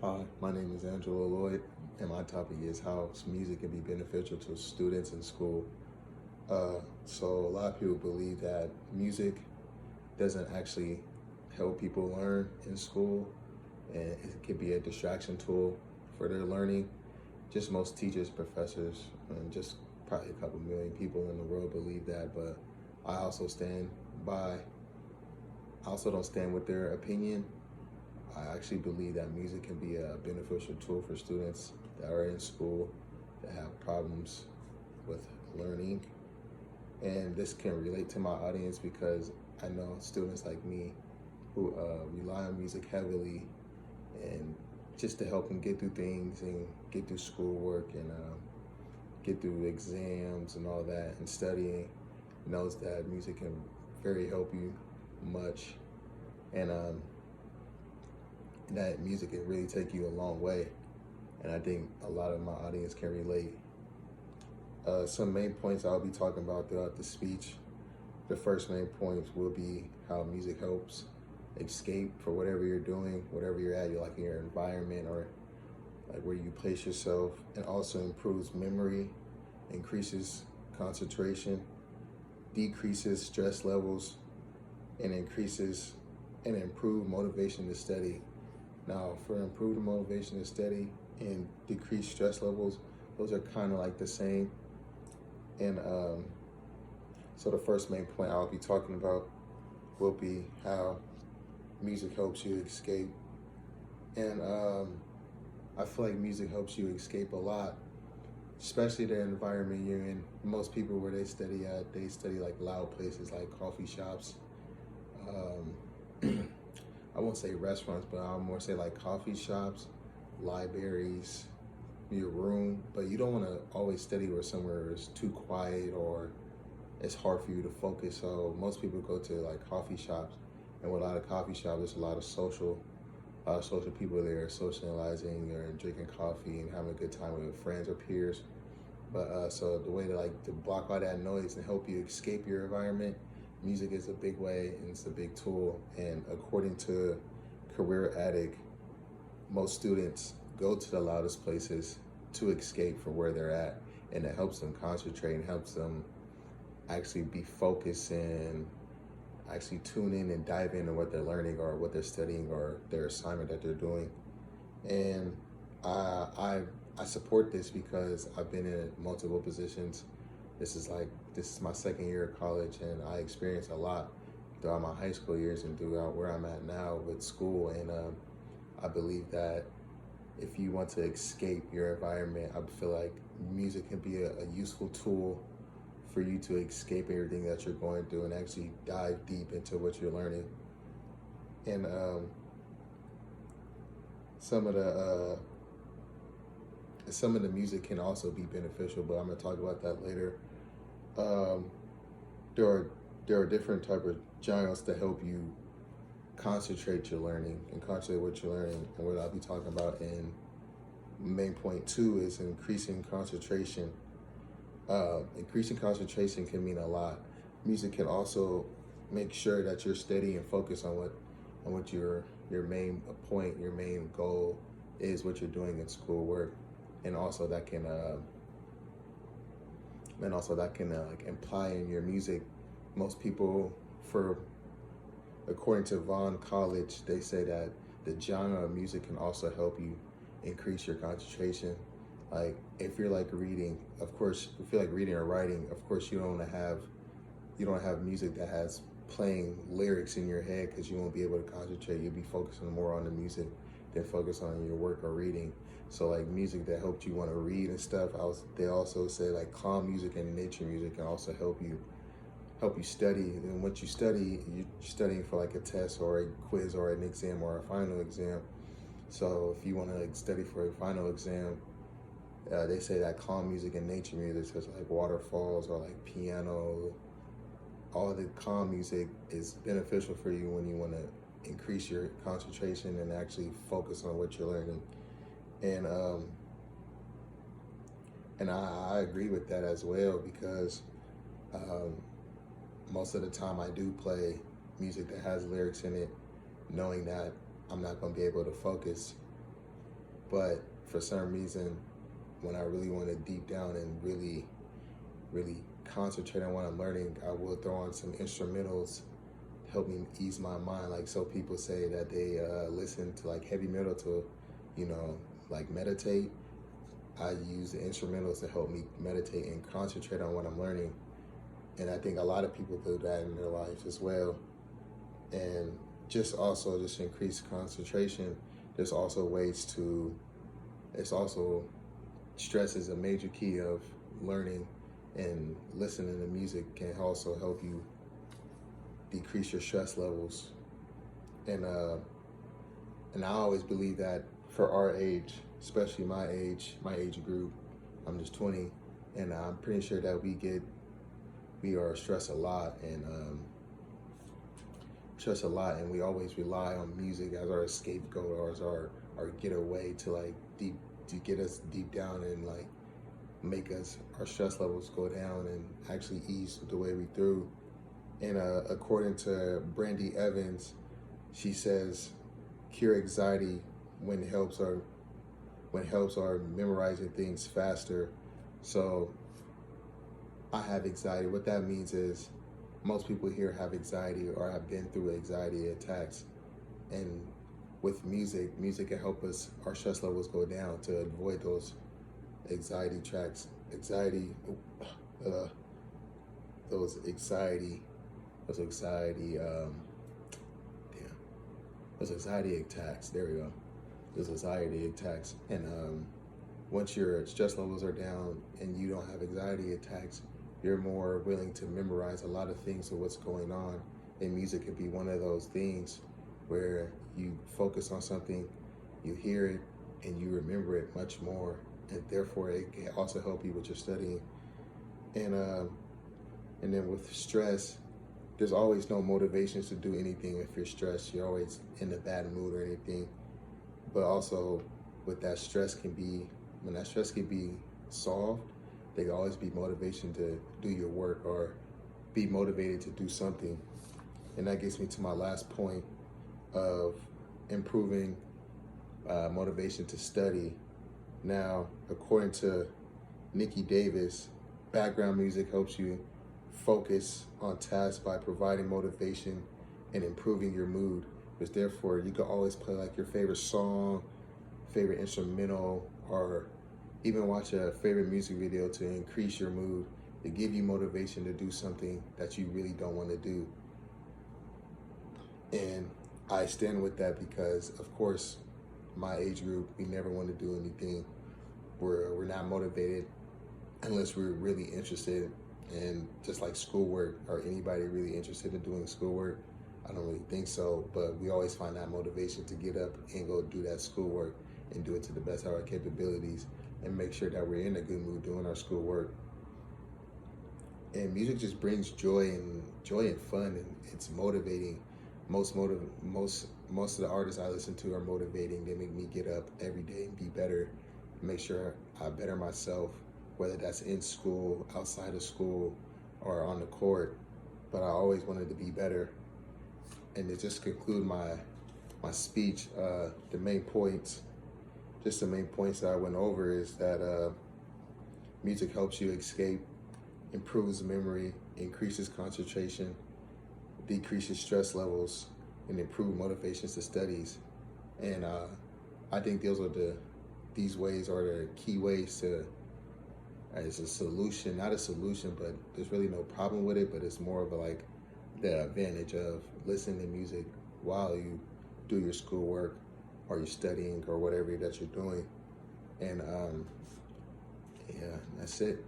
Hi, my name is Angelo Lloyd, and my topic is how music can be beneficial to students in school. So a lot of people believe that music doesn't actually help people learn in school, and it can be a distraction tool for their learning. Just most teachers, professors, and just probably a couple million people in the world believe that, but I also stand by, I also don't stand with their opinion. I actually believe that music can be a beneficial tool for students that are in school that have problems with learning. And this can relate to my audience because I know students like me who rely on music heavily and just to help them get through things and get through schoolwork and get through exams and all that and studying knows that music can very help you much. And that music can really take you a long way. And I think a lot of my audience can relate. Some main points I'll be talking about throughout the speech. The first main point will be how music helps escape for whatever you're doing, whatever you're at, you're like in your environment or like where you place yourself. It also improves memory, increases concentration, decreases stress levels, and increases and improve motivation to study. Now, for improved motivation to study and decreased stress levels, those are kind of like the same. And so the first main point I'll be talking about will be how music helps you escape. And I feel like music helps you escape a lot, especially the environment you're in. Most people where they study like loud places like coffee shops. I won't say restaurants, but I'll more say like coffee shops, libraries, your room. But you don't want to always study where somewhere is too quiet or it's hard for you to focus. So most people go to like coffee shops, and with a lot of coffee shops, there's a lot of social people there socializing or drinking coffee and having a good time with friends or peers. But so the way to block all that noise and help you escape your environment, music is a big way and it's a big tool. And according to Career Addict, most students go to the loudest places to escape from where they're at, and it helps them concentrate and helps them actually be focused and actually tune in and dive into what they're learning or what they're studying or their assignment that they're doing. And I support this because I've been in multiple positions. This is my second year of college, and I experienced a lot throughout my high school years and throughout where I'm at now with school. And I believe that if you want to escape your environment, I feel like music can be a useful tool for you to escape everything that you're going through and actually dive deep into what you're learning. And some of the music can also be beneficial, but I'm gonna talk about that later. Um, there are different type of genres to help you concentrate your learning and concentrate what you're learning. And what I'll be talking about in main point 2 is increasing concentration. Increasing concentration can mean a lot. Music can also make sure that you're steady and focused on what your main point, your main goal is, what you're doing in schoolwork, and also that can like imply in your music. Most people, according to Vaughn College, they say that the genre of music can also help you increase your concentration. Like if you're like reading, of course, if you're like reading or writing, of course you don't have music that has playing lyrics in your head because you won't be able to concentrate. You'll be focusing more on the music than focus on your work or reading. So like music that helped you want to read and stuff. They also say like calm music and nature music can also help you study. And what you study, you're studying for like a test or a quiz or an exam or a final exam. So if you want to like study for a final exam, they say that calm music and nature music, such like waterfalls or like piano, all the calm music is beneficial for you when you want to increase your concentration and actually focus on what you're learning. And I agree with that as well because most of the time I do play music that has lyrics in it, knowing that I'm not going to be able to focus. But for some reason, when I really want to deep down and really, really concentrate on what I'm learning, I will throw on some instrumentals to help me ease my mind. Like, so people say that they listen to like heavy metal to, you know, like meditate. I use the instrumentals to help me meditate and concentrate on what I'm learning. And I think a lot of people do that in their life as well. And just also just increase concentration. There's also ways to, it's also, stress is a major key of learning, and listening to music can also help you decrease your stress levels. And I always believe that for our age, especially my age group, I'm just 20, and I'm pretty sure that we are stressed a lot, and we always rely on music as our scapegoat or as our getaway to like to get us deep down and like make us our stress levels go down and actually ease the way we through. And according to Brandy Evans, she says cure anxiety when helps are memorizing things faster. So I have anxiety. What that means is most people here have anxiety or have been through anxiety attacks. And with music can help us, our stress levels go down to avoid those anxiety attacks, those anxiety attacks. There we go. Those anxiety attacks. And once your stress levels are down and you don't have anxiety attacks, you're more willing to memorize a lot of things of what's going on. And music could be one of those things where you focus on something, you hear it, and you remember it much more. And therefore, it can also help you with your studying. And then with stress, there's always no motivations to do anything if you're stressed. You're always in a bad mood or anything. But also, with that stress when that stress can be solved, there can always be motivation to do your work or be motivated to do something. And that gets me to my last point of improving motivation to study. Now, according to Nikki Davis, background music helps you focus on tasks by providing motivation and improving your mood. Because therefore, you can always play like your favorite song, favorite instrumental, or even watch a favorite music video to increase your mood, to give you motivation to do something that you really don't want to do. And I stand with that because, of course, my age group, we never want to do anything. We're not motivated unless we're really interested in just like schoolwork, or anybody really interested in doing schoolwork. I don't really think so, but we always find that motivation to get up and go do that schoolwork and do it to the best of our capabilities and make sure that we're in a good mood doing our schoolwork. And music just brings joy and fun, and it's motivating. Most of the artists I listen to are motivating. They make me get up every day and be better, make sure I better myself, whether that's in school, outside of school, or on the court. But I always wanted to be better. And to just conclude my speech, the main points that I went over is that music helps you escape, improves memory, increases concentration, decreases stress levels, and improve motivations to studies. And I think these ways are the key ways to, as a solution, not a solution, but there's really no problem with it, but it's more of like the advantage of listening to music while you do your schoolwork or you're studying or whatever that you're doing. And yeah, that's it.